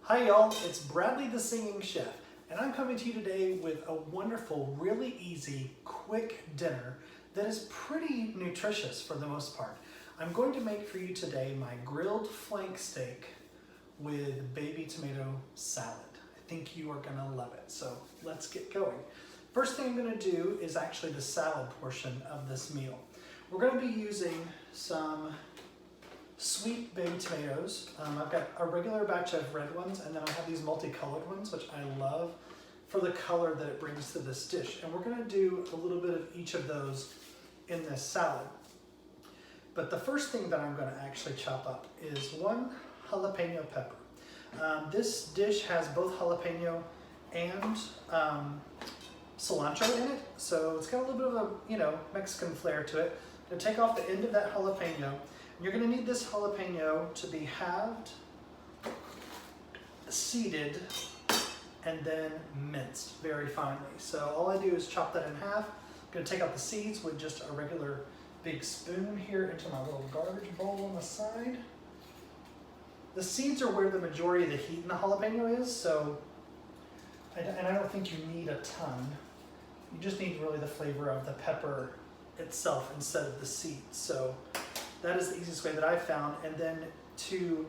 Hi y'all, it's Bradley the Singing Chef, and I'm coming to you today with a wonderful, really easy, quick dinner that is pretty nutritious for the most part. I'm going to make for you today my grilled flank steak with baby tomato salad. I think you are gonna love it, so let's get going. First thing I'm gonna do is actually the salad portion of this meal. We're gonna be using some sweet baby tomatoes. I've got a regular batch of red ones, and then I have these multicolored ones, which I love for the color that it brings to this dish. And we're gonna do a little bit of each of those in this salad. But the first thing that I'm gonna actually chop up is one jalapeno pepper. This dish has both jalapeno and cilantro in it, so it's got a little bit of a Mexican flair to it. I'm gonna take off the end of that jalapeno. You're going to need this jalapeno to be halved, seeded, and then minced very finely. So all I do is chop that in half. I'm going to take out the seeds with just a regular big spoon here into my little garbage bowl on the side. The seeds are where the majority of the heat in the jalapeno is, so and I don't think you need a ton. You just need really the flavor of the pepper itself instead of the seeds. So that is the easiest way that I've found. And then to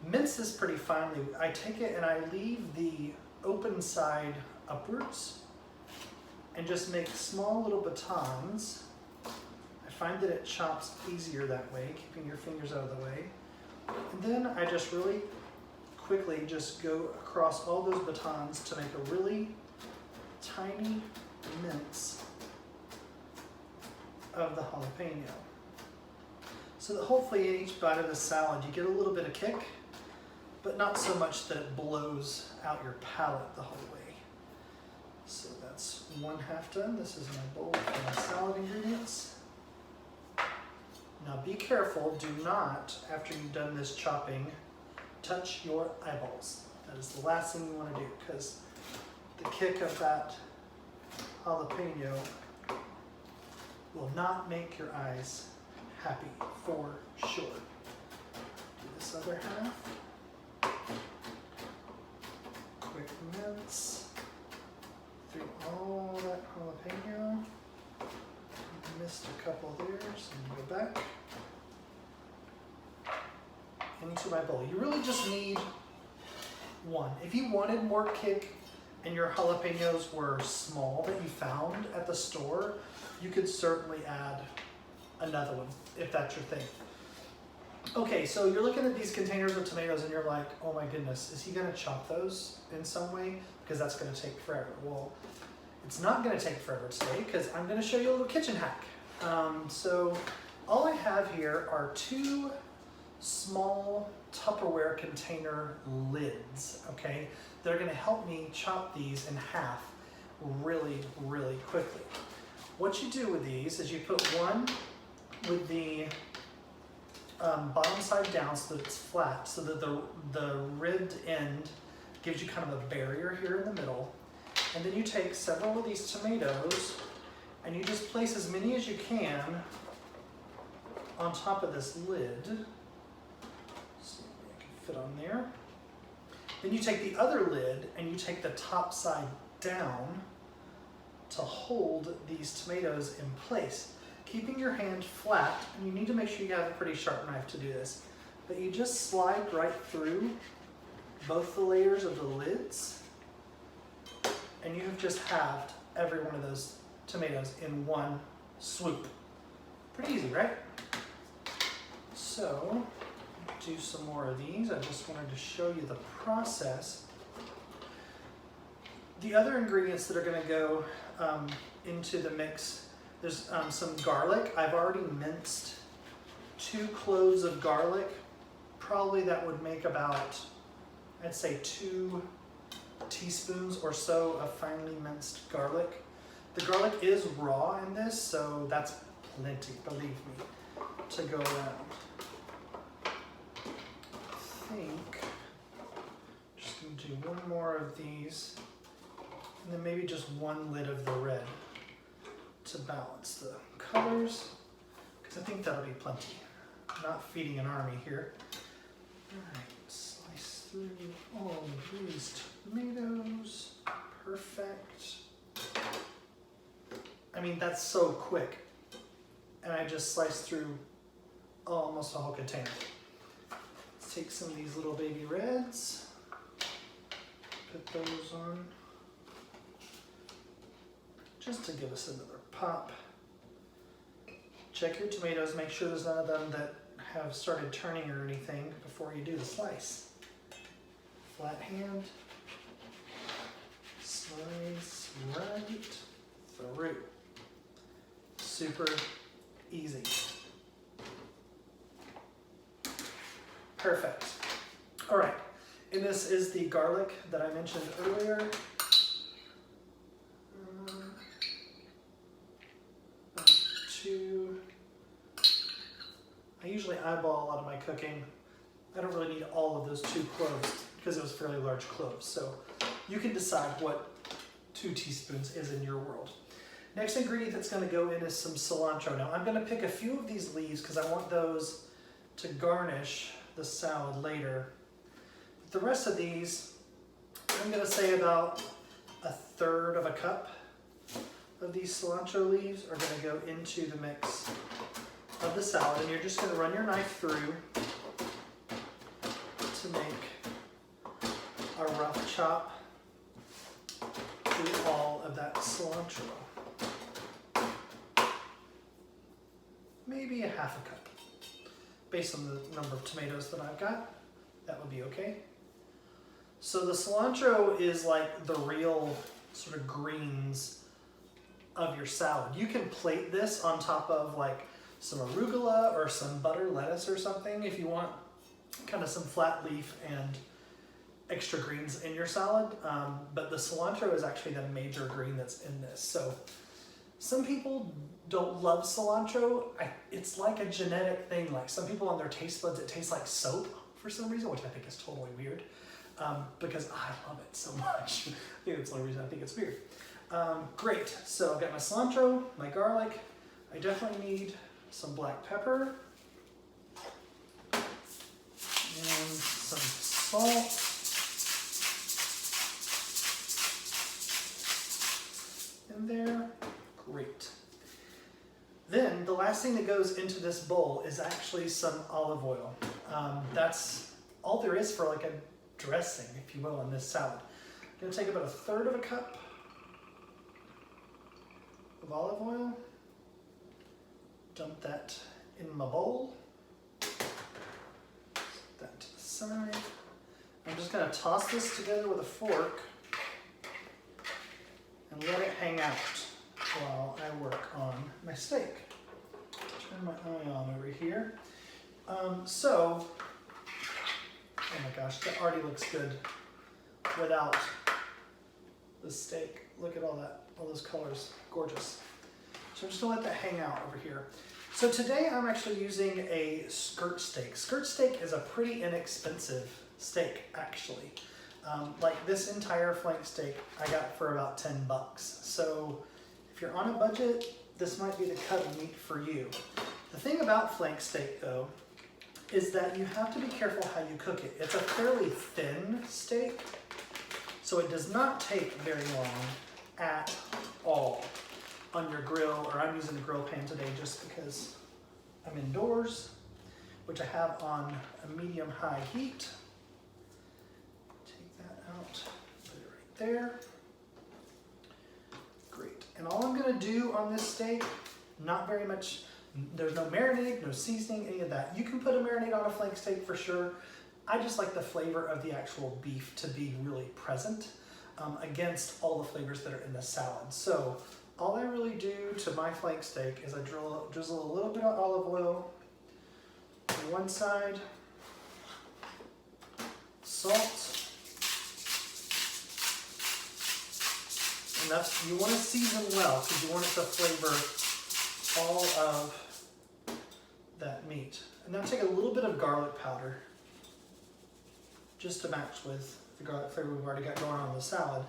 mince this pretty finely, I take it and I leave the open side upwards and just make small little batons. I find that it chops easier that way, keeping your fingers out of the way. And then I just really quickly just go across all those batons to make a really tiny mince of the jalapeno. So that hopefully in each bite of the salad you get a little bit of kick, but not so much that it blows out your palate the whole way. So that's one half done. This is my bowl for my salad ingredients. Now be careful, do not, after you've done this chopping, touch your eyeballs. That is the last thing you want to do, because the kick of that jalapeno will not make your eyes happy for sure. Do this other half. Quick mince through all that jalapeno. Missed a couple there, so I'm gonna go back into my bowl. You really just need one. If you wanted more kick and your jalapenos were small that you found at the store, you could certainly add another one if that's your thing. Okay, so you're looking at these containers of tomatoes and you're like, oh my goodness, is he gonna chop those in some way? Because that's gonna take forever. Well, it's not gonna take forever today because I'm gonna show you a little kitchen hack. So all I have here are two small Tupperware container lids, okay? They're gonna help me chop these in half really, really quickly. What you do with these is you put one with the bottom side down so that it's flat, so that the ribbed end gives you kind of a barrier here in the middle. And then you take several of these tomatoes and you just place as many as you can on top of this lid. See if I can fit on there. Then you take the other lid and you take the top side down to hold these tomatoes in place, keeping your hand flat. And you need to make sure you have a pretty sharp knife to do this. But you just slide right through both the layers of the lids, and you have just halved every one of those tomatoes in one swoop. Pretty easy, right? So, do some more of these. I just wanted to show you the process. The other ingredients that are going to go into the mix, there's some garlic. I've already minced 2 cloves of garlic. Probably that would make about, I'd say 2 teaspoons or so of finely minced garlic. The garlic is raw in this, so that's plenty, believe me, to go around. I think I'm just going to do one more of these, and then maybe just one lid of the red to balance the colors, because I think that'll be plenty. I'm not feeding an army here. All right, slice through all of these tomatoes. Perfect. I mean, that's so quick. And I just sliced through almost a whole container. Let's take some of these little baby reds, put those on, just to give us another pop. Check your tomatoes, make sure there's none of them that have started turning or anything before you do the slice. Flat hand, slice right through. Super easy. Perfect. All right, and this is the garlic that I mentioned earlier. I usually eyeball a lot of my cooking. I don't really need all of those 2 cloves because it was fairly large cloves. So you can decide what 2 teaspoons is in your world. Next ingredient that's going to go in is some cilantro. Now I'm going to pick a few of these leaves because I want those to garnish the salad later. But the rest of these, I'm going to say about 1/3 of a cup of these cilantro leaves are going to go into the mix of the salad, and you're just going to run your knife through to make a rough chop through all of that cilantro. Maybe a 1/2 cup. Based on the number of tomatoes that I've got, that would be okay. So the cilantro is like the real sort of greens of your salad. You can plate this on top of like some arugula or some butter lettuce or something if you want kind of some flat leaf and extra greens in your salad. But the cilantro is actually the major green that's in this. So some people don't love cilantro. It's like a genetic thing. Like some people on their taste buds, it tastes like soap for some reason, which I think is totally weird because I love it so much. I think that's the only reason I think it's weird. Great, so I've got my cilantro, my garlic. I definitely need some black pepper and some salt. In there, great. Then the last thing that goes into this bowl is actually some olive oil. That's all there is for like a dressing, if you will, in this salad. I'm gonna take about 1/3 of a cup of olive oil, dump that in my bowl, set that to the side. I'm just gonna toss this together with a fork and let it hang out while I work on my steak. Turn my eye on over here. Oh my gosh, that already looks good without the steak. Look at all those colors, gorgeous. So I'm just gonna let that hang out over here. So today I'm actually using a skirt steak. Skirt steak is a pretty inexpensive steak, actually. Like this entire flank steak I got for about 10 bucks. So if you're on a budget, this might be the cut of meat for you. The thing about flank steak though, is that you have to be careful how you cook it. It's a fairly thin steak, so it does not take very long at all on your grill, or I'm using a grill pan today just because I'm indoors, which I have on a medium-high heat. Take that out, put it right there. Great, and all I'm gonna do on this steak, not very much, there's no marinade, no seasoning, any of that. You can put a marinade on a flank steak for sure. I just like the flavor of the actual beef to be really present against all the flavors that are in the salad. So all I really do to my flank steak is I drizzle a little bit of olive oil on one side, salt, enough. You want to season well because you want it to flavor all of that meat. And now take a little bit of garlic powder just to match with the garlic flavor we've already got going on in the salad.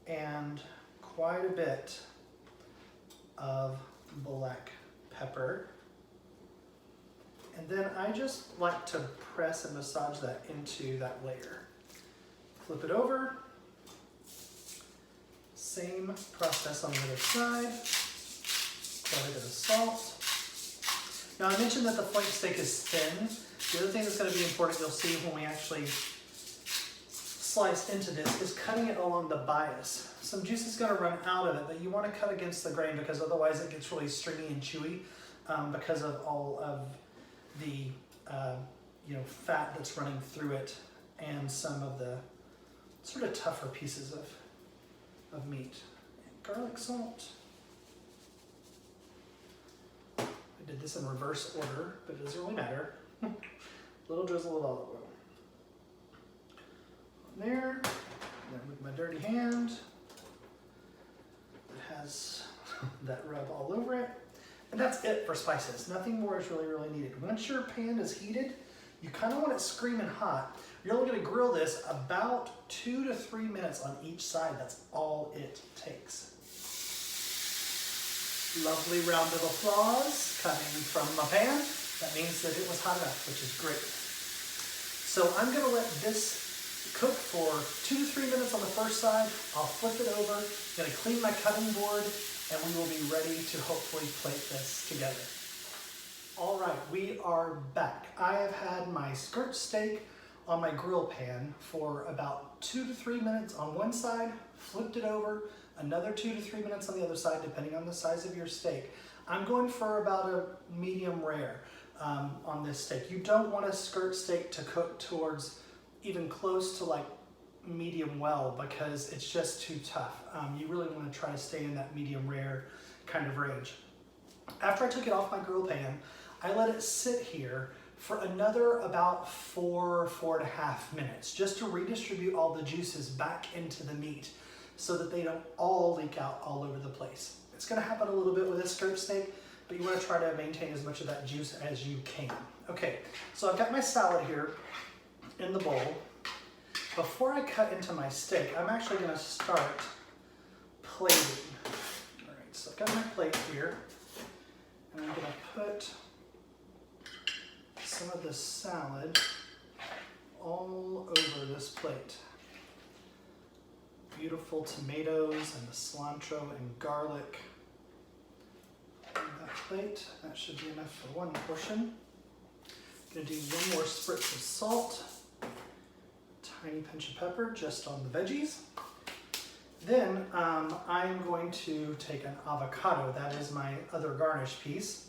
And quite a bit of black pepper. And then I just like to press and massage that into that layer. Flip it over. Same process on the other side. Quite a bit of salt. Now I mentioned that the flank steak is thin. The other thing that's going to be important, you'll see when we actually slice into this, is cutting it along the bias. Some juice is going to run out of it, but you want to cut against the grain because otherwise it gets really stringy and chewy because of all of the fat that's running through it and some of the sort of tougher pieces of meat. Garlic salt. I did this in reverse order, but it doesn't really matter. Little drizzle of olive oil. On there, and then with my dirty hand, it has that rub all over it. And that's it for spices. Nothing more is really needed. Once your pan is heated, you kind of want it screaming hot. You're only going to grill this about 2 to 3 minutes on each side. That's all it takes. Lovely round of applause coming from my pan. That means that it was hot enough, which is great. So I'm going to let this cook for 2 to 3 minutes on the first side. I'll flip it over. I'm going to clean my cutting board, and we will be ready to hopefully plate this together. All right, we are back. I have had my skirt steak on my grill pan for about 2 to 3 minutes on one side, flipped it over, another 2 to 3 minutes on the other side, depending on the size of your steak. I'm going for about a medium rare on this steak. You don't want a skirt steak to cook towards even close to like medium well because it's just too tough. You really want to try to stay in that medium rare kind of range. After I took it off my grill pan, I let it sit here for another about 4.5 minutes just to redistribute all the juices back into the meat so that they don't all leak out all over the place. It's going to happen a little bit with this skirt steak, but you want to try to maintain as much of that juice as you can. Okay, so I've got my salad here in the bowl. Before I cut into my steak, I'm actually going to start plating. All right, so I've got my plate here, and I'm going to put some of the salad all over this plate. Beautiful tomatoes and the cilantro and garlic on that plate. That should be enough for one portion. I'm going to do one more spritz of salt, tiny pinch of pepper just on the veggies. Then I'm going to take an avocado. That is my other garnish piece.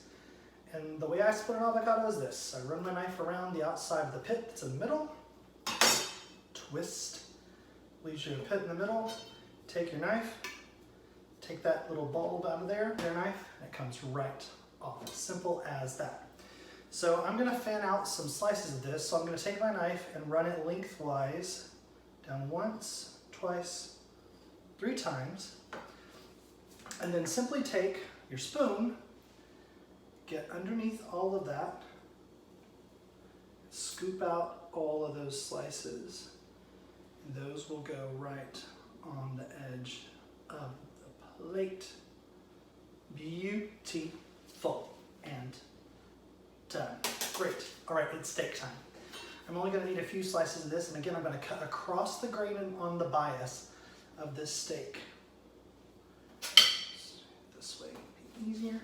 And the way I split an avocado is this. I run my knife around the outside of the pit that's in the middle, twist, leaves you a pit in the middle, take your knife, take that little bulb out of there, your knife, and it comes right off. Simple as that. So I'm gonna fan out some slices of this. So I'm gonna take my knife and run it lengthwise, down once, twice, 3 times, and then simply take your spoon, get underneath all of that, scoop out all of those slices, and those will go right on the edge of the plate. Beautiful and done. Great. All right, it's steak time. I'm only going to need a few slices of this, and again, I'm going to cut across the grain on the bias of this steak. This way would be easier.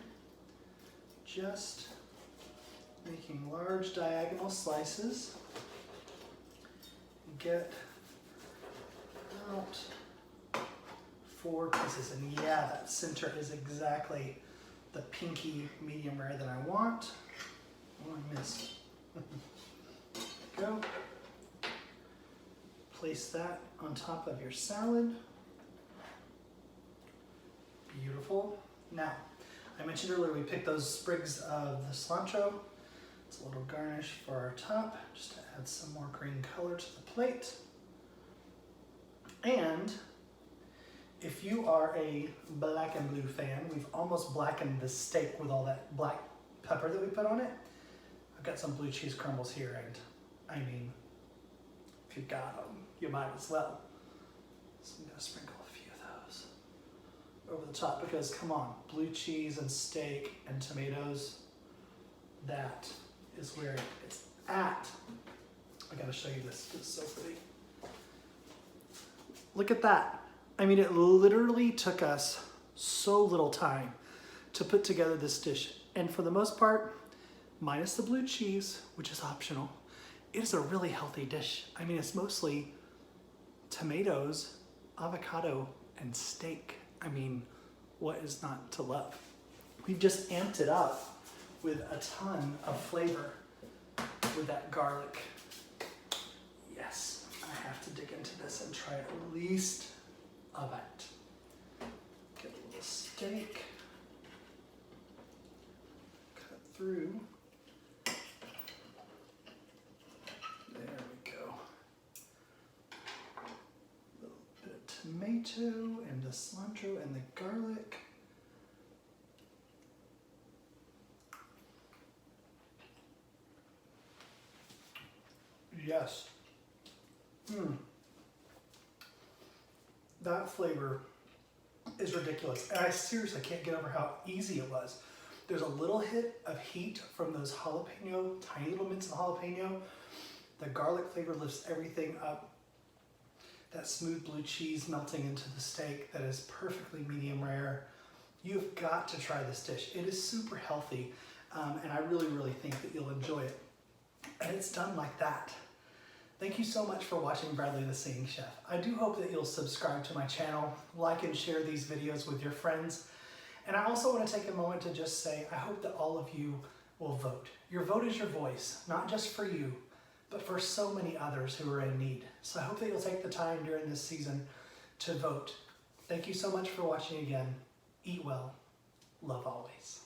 Just making large diagonal slices. Get about 4 pieces, and yeah, that center is exactly the pinky medium rare that I want. Oh, I missed. There we go. Place that on top of your salad. Beautiful. Now, I mentioned earlier we picked those sprigs of the cilantro. It's a little garnish for our top, just to add some more green color to the plate. And If you are a black and blue fan, we've almost blackened the steak with all that black pepper that we put on it. I've got some blue cheese crumbles here, and I mean, if you've got them, you might as well. So I'm gonna sprinkle a few of those over the top because, come on, blue cheese and steak and tomatoes, that is where it's at. I gotta show you this, it's so pretty. Look at that. I mean, it literally took us so little time to put together this dish. And for the most part, minus the blue cheese, which is optional, it is a really healthy dish. I mean, it's mostly tomatoes, avocado, and steak. I mean, what is not to love? We've just amped it up with a ton of flavor with that garlic. Yes, I have to dig into this and try at least of it. Get a little steak, cut through. There we go. A little bit of tomato and the cilantro and the garlic. Yes. That flavor is ridiculous. And I seriously can't get over how easy it was. There's a little hit of heat from those jalapeno, tiny little mints of jalapeno. The garlic flavor lifts everything up. That smooth blue cheese melting into the steak that is perfectly medium rare. You've got to try this dish. It is super healthy, and I really, really think that you'll enjoy it. And it's done like that. Thank you so much for watching Bradley the Singing Chef. I do hope that you'll subscribe to my channel, like and share these videos with your friends. And I also want to take a moment to just say, I hope that all of you will vote. Your vote is your voice, not just for you, but for so many others who are in need. So I hope that you'll take the time during this season to vote. Thank you so much for watching again. Eat well, love always.